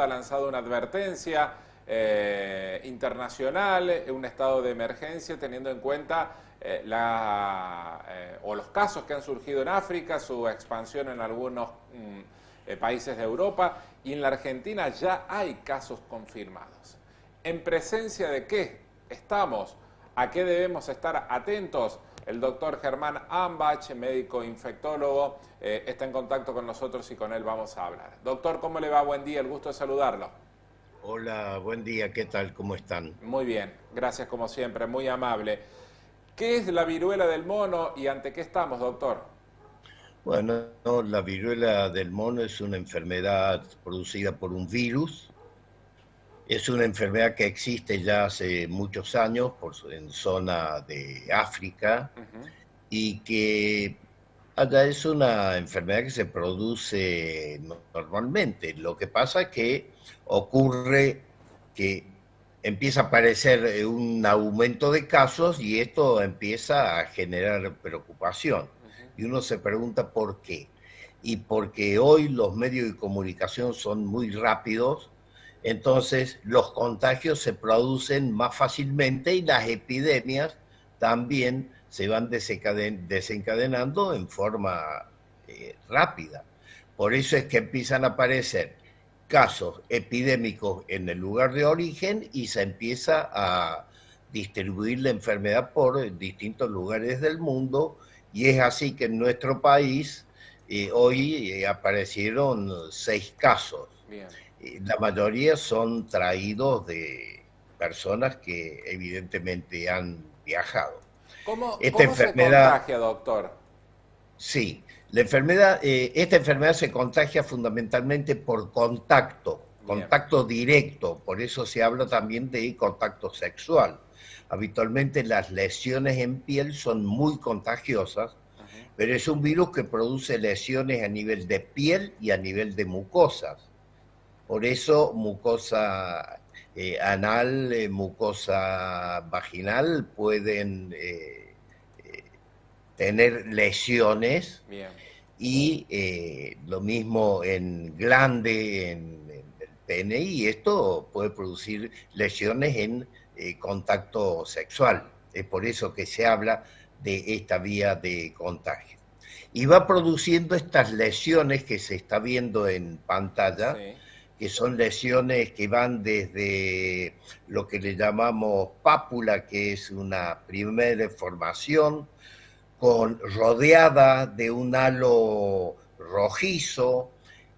ha lanzado una advertencia internacional, un estado de emergencia, teniendo en cuenta los casos que han surgido en África, su expansión en algunos países de Europa, y en la Argentina ya hay casos confirmados. ¿En presencia de qué estamos? ¿A qué debemos estar atentos? El doctor Germán Ambach, médico infectólogo, está en contacto con nosotros y con él vamos a hablar. Doctor, ¿cómo le va? Buen día, el gusto de saludarlo. Hola, buen día, ¿qué tal? ¿Cómo están? Muy bien, gracias como siempre, muy amable. ¿Qué es la viruela del mono y ante qué estamos, doctor? Bueno, no, la viruela del mono es una enfermedad producida por un virus. Es una enfermedad que existe ya hace muchos años en zona de África y que allá es una enfermedad que se produce normalmente. Lo que pasa es que ocurre que empieza a aparecer un aumento de casos y esto empieza a generar preocupación. Y uno se pregunta por qué. Y porque hoy los medios de comunicación son muy rápidos, entonces los contagios se producen más fácilmente y las epidemias también se van desencadenando en forma rápida. Por eso es que empiezan a aparecer casos epidémicos en el lugar de origen y se empieza a distribuir la enfermedad por distintos lugares del mundo, y es así que en nuestro país hoy aparecieron 6 casos. Bien. La mayoría son traídos de personas que evidentemente han viajado. Esta ¿Cómo se enfermedad, contagia, doctor? sí, la enfermedad, esta enfermedad se contagia fundamentalmente por contacto, Bien. contacto directo, por eso se habla también de contacto sexual. Habitualmente las lesiones en piel son muy contagiosas, pero es un virus que produce lesiones a nivel de piel y a nivel de mucosas. Por eso mucosa anal, mucosa vaginal pueden tener lesiones, Bien. y lo mismo en glande, en el pene, y esto puede producir lesiones en contacto sexual. Es por eso que se habla de esta vía de contagio. Y va produciendo estas lesiones que se está viendo en pantalla, Sí. que son lesiones que van desde lo que le llamamos pápula, que es una primera deformación, rodeada de un halo rojizo.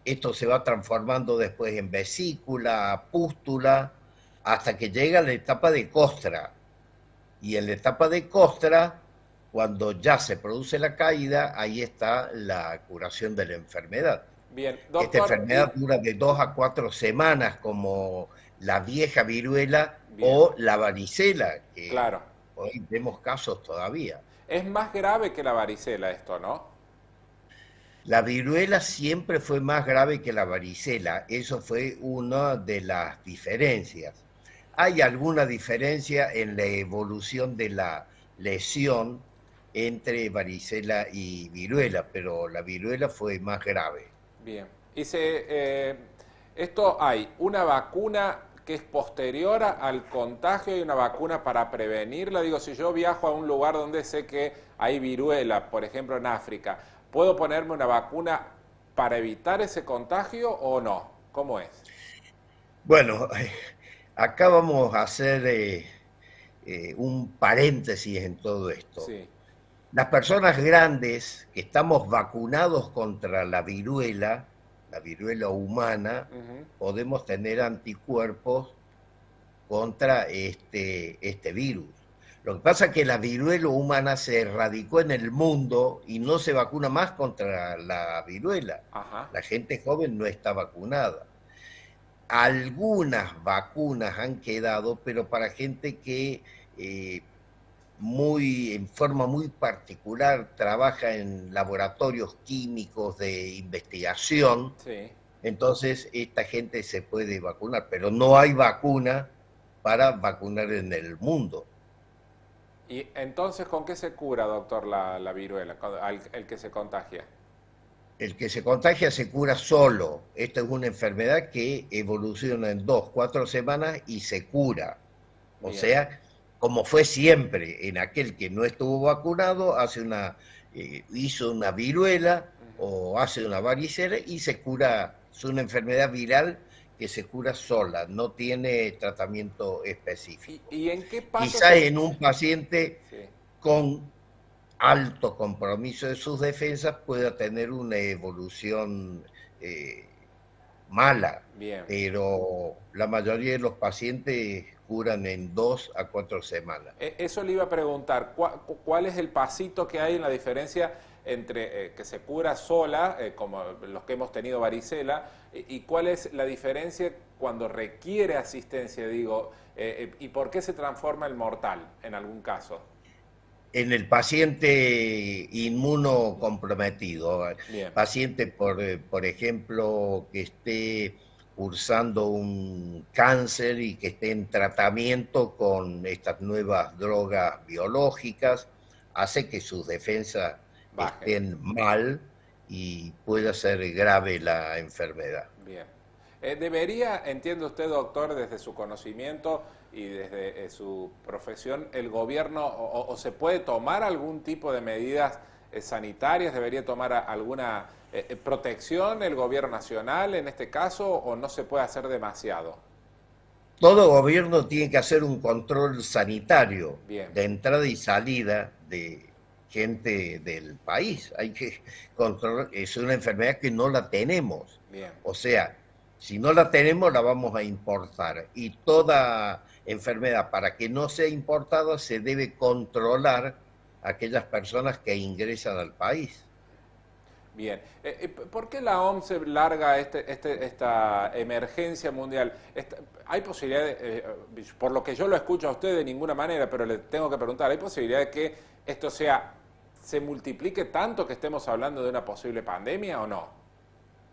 Esto se va transformando después en vesícula, pústula, hasta que llega a la etapa de costra. Y en la etapa de costra, cuando ya se produce la caída, ahí está la curación de la enfermedad. Bien, Esta doctor, enfermedad dura de 2 a 4 semanas, como la vieja viruela bien, o la varicela, que claro. hoy vemos casos todavía. Es más grave que la varicela esto, ¿no? La viruela siempre fue más grave que la varicela, eso fue una de las diferencias. Hay alguna diferencia en la evolución de la lesión entre varicela y viruela, pero la viruela fue más grave. Bien. Esto hay una vacuna que es posterior al contagio y una vacuna para prevenirla. Digo, si yo viajo a un lugar donde sé que hay viruela, por ejemplo en África, ¿puedo ponerme una vacuna para evitar ese contagio o no? ¿Cómo es? Bueno, acá vamos a hacer un paréntesis en todo esto. Sí. Las personas grandes que estamos vacunados contra la viruela humana, Ujú. podemos tener anticuerpos contra este virus. Lo que pasa es que la viruela humana se erradicó en el mundo y no se vacuna más contra la viruela. Ajá. La gente joven no está vacunada. Algunas vacunas han quedado, pero para gente que en forma muy particular trabaja en laboratorios químicos de investigación, Sí. entonces esta gente se puede vacunar, pero no hay vacuna para vacunar en el mundo. ¿Y entonces con qué se cura, doctor, la viruela, el que se contagia? El que se contagia se cura solo. Esta es una enfermedad que evoluciona en 2, 4 semanas y se cura. O Bien. sea, como fue siempre, en aquel que no estuvo vacunado, hizo una viruela o hace una varicela y se cura. Es una enfermedad viral que se cura sola, no tiene tratamiento específico. ¿Y en qué pasos Quizás en un paciente Sí. con alto compromiso de sus defensas pueda tener una evolución mala, Bien. pero la mayoría de los pacientes curan en 2 a 4 semanas. Eso le iba a preguntar, ¿cuál es el pasito que hay en la diferencia entre que se cura sola, como los que hemos tenido varicela, y cuál es la diferencia cuando requiere asistencia, digo, y por qué se transforma en mortal en algún caso? En el paciente inmunocomprometido, Bien, paciente, por ejemplo, que esté cursando un cáncer y que esté en tratamiento con estas nuevas drogas biológicas, hace que sus defensas bajen. estén mal y pueda ser grave la enfermedad. Bien. Debería, entiende usted, doctor, desde su conocimiento y desde su profesión, el gobierno o se puede tomar algún tipo de medidas sanitarias, debería tomar alguna protección el gobierno nacional en este caso o no se puede hacer demasiado. Todo gobierno tiene que hacer un control sanitario Bien, de entrada y salida de gente del país. Hay que controlar, es una enfermedad que no la tenemos. bien. O sea, si no la tenemos, la vamos a importar. Y toda enfermedad, para que no sea importada, se debe controlar a aquellas personas que ingresan al país. Bien. ¿Por qué la OMS larga esta emergencia mundial? ¿Hay posibilidad, por lo que yo lo escucho a usted de ninguna manera, pero le tengo que preguntar, ¿hay posibilidad de que esto se multiplique tanto que estemos hablando de una posible pandemia o no?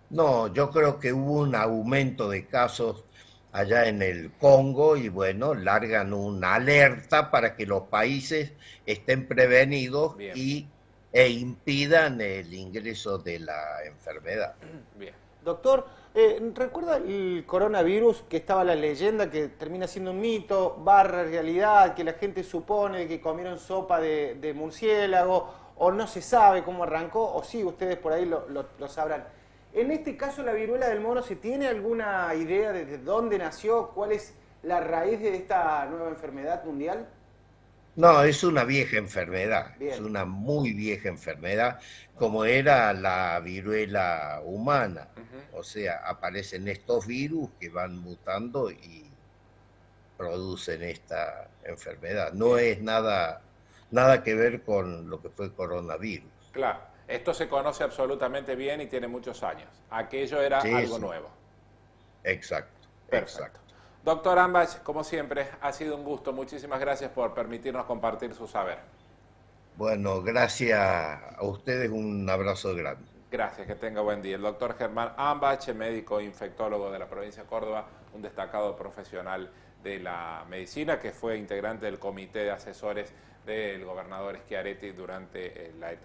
No, yo creo que hubo un aumento de casos allá en el Congo y bueno, largan una alerta para que los países estén prevenidos Bien, e impidan el ingreso de la enfermedad. bien. Doctor, ¿recuerda el coronavirus que estaba la leyenda que termina siendo un mito, barra realidad, que la gente supone que comieron sopa de murciélago o no se sabe cómo arrancó o sí, ustedes por ahí lo sabrán? En este caso, la viruela del mono, ¿se tiene alguna idea de dónde nació? ¿Cuál es la raíz de esta nueva enfermedad mundial? No, es una vieja enfermedad, es Bien. una muy vieja enfermedad, como era la viruela humana. Ujú. O sea, aparecen estos virus que van mutando y producen esta enfermedad. No Bien, es nada que ver con lo que fue coronavirus. claro. Esto se conoce absolutamente bien y tiene muchos años. Aquello era Sí, algo sí, nuevo. exacto, Perfecto. exacto. Doctor Ambach, como siempre, ha sido un gusto. Muchísimas gracias por permitirnos compartir su saber. Bueno, gracias a ustedes, un abrazo grande. Gracias, que tenga buen día. El doctor Germán Ambach, médico infectólogo de la provincia de Córdoba, un destacado profesional de la medicina que fue integrante del comité de asesores del gobernador Schiaretti durante la etapa.